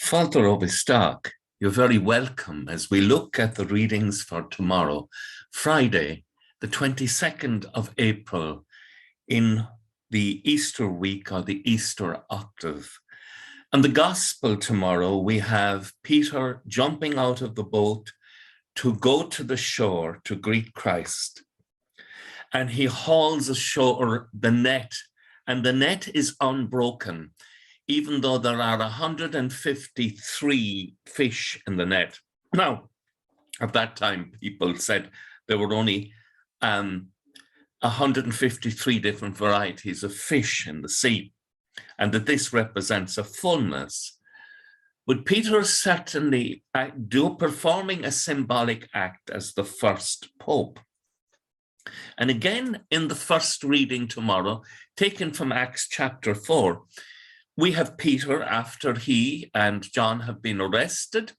Falter Obistak, you're very welcome as we look at the readings for tomorrow, Friday, the 22nd of April, in the Easter week or the Easter octave. And the gospel tomorrow, we have Peter jumping out of the boat to go to the shore to greet Christ. And he hauls ashore the net, and the net is unbroken, even though there are 153 fish in the net. Now, at that time, people said there were only 153 different varieties of fish in the sea, and that this represents a fullness. But Peter is certainly performing a symbolic act as the first pope. And again, in the first reading tomorrow, taken from Acts chapter 4, we have Peter, after he and John have been arrested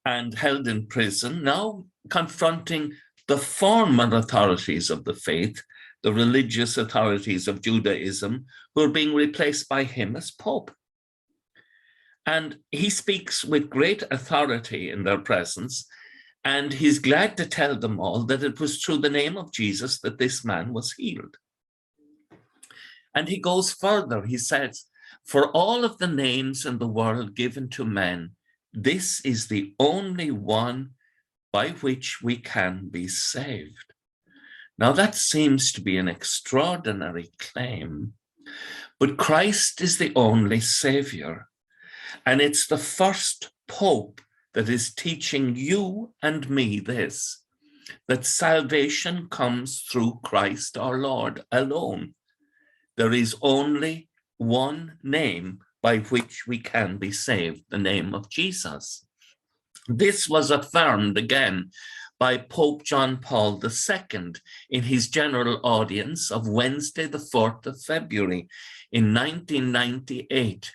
and held in prison, now confronting the former authorities of the faith, the religious authorities of Judaism, who are being replaced by him as Pope. And he speaks with great authority in their presence, and he's glad to tell them all that it was through the name of Jesus that this man was healed. And he goes further, he says, for all of the names in the world given to men, this is the only one by which we can be saved. Now that seems to be an extraordinary claim, but Christ is the only Saviour. And it's the first Pope that is teaching you and me this, that salvation comes through Christ our Lord alone. There is only one name by which we can be saved, the name of Jesus. This was affirmed again by Pope John Paul II in his general audience of Wednesday, the 4th of February in 1998,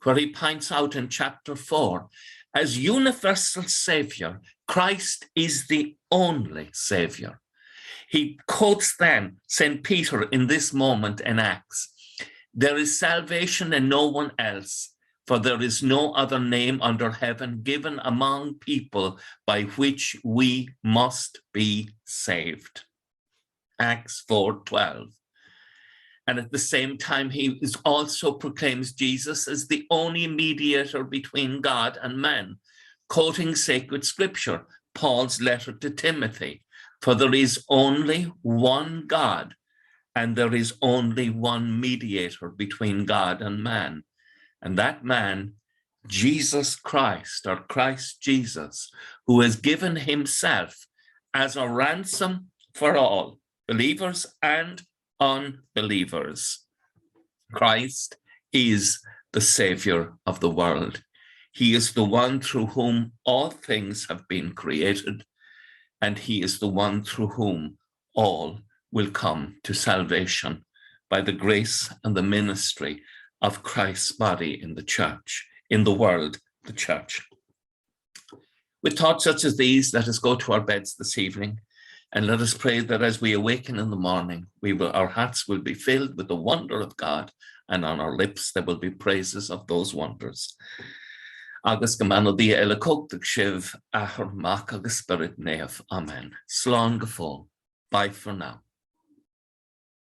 where he points out in chapter 4, as universal Saviour, Christ is the only Saviour. He quotes then St. Peter in this moment in Acts, there is salvation in no one else, for there is no other name under heaven given among people by which we must be saved. Acts 4:12. And at the same time, he also proclaims Jesus as the only mediator between God and man, quoting sacred scripture, Paul's letter to Timothy, for there is only one God, and there is only one mediator between God and man. And that man, Jesus Christ, or Christ Jesus, who has given himself as a ransom for all, believers and unbelievers. Christ is the Saviour of the world. He is the one through whom all things have been created, and he is the one through whom all will come to salvation by the grace and the ministry of Christ's body in the church, in the world, the church. With thoughts such as these, let us go to our beds this evening, and let us pray that as we awaken in the morning, our hearts will be filled with the wonder of God, and on our lips there will be praises of those wonders. Agus gemano dia ele cogtig shiv ahar mak agus spirit neaf. Amen. Slán gefol. Bye for now.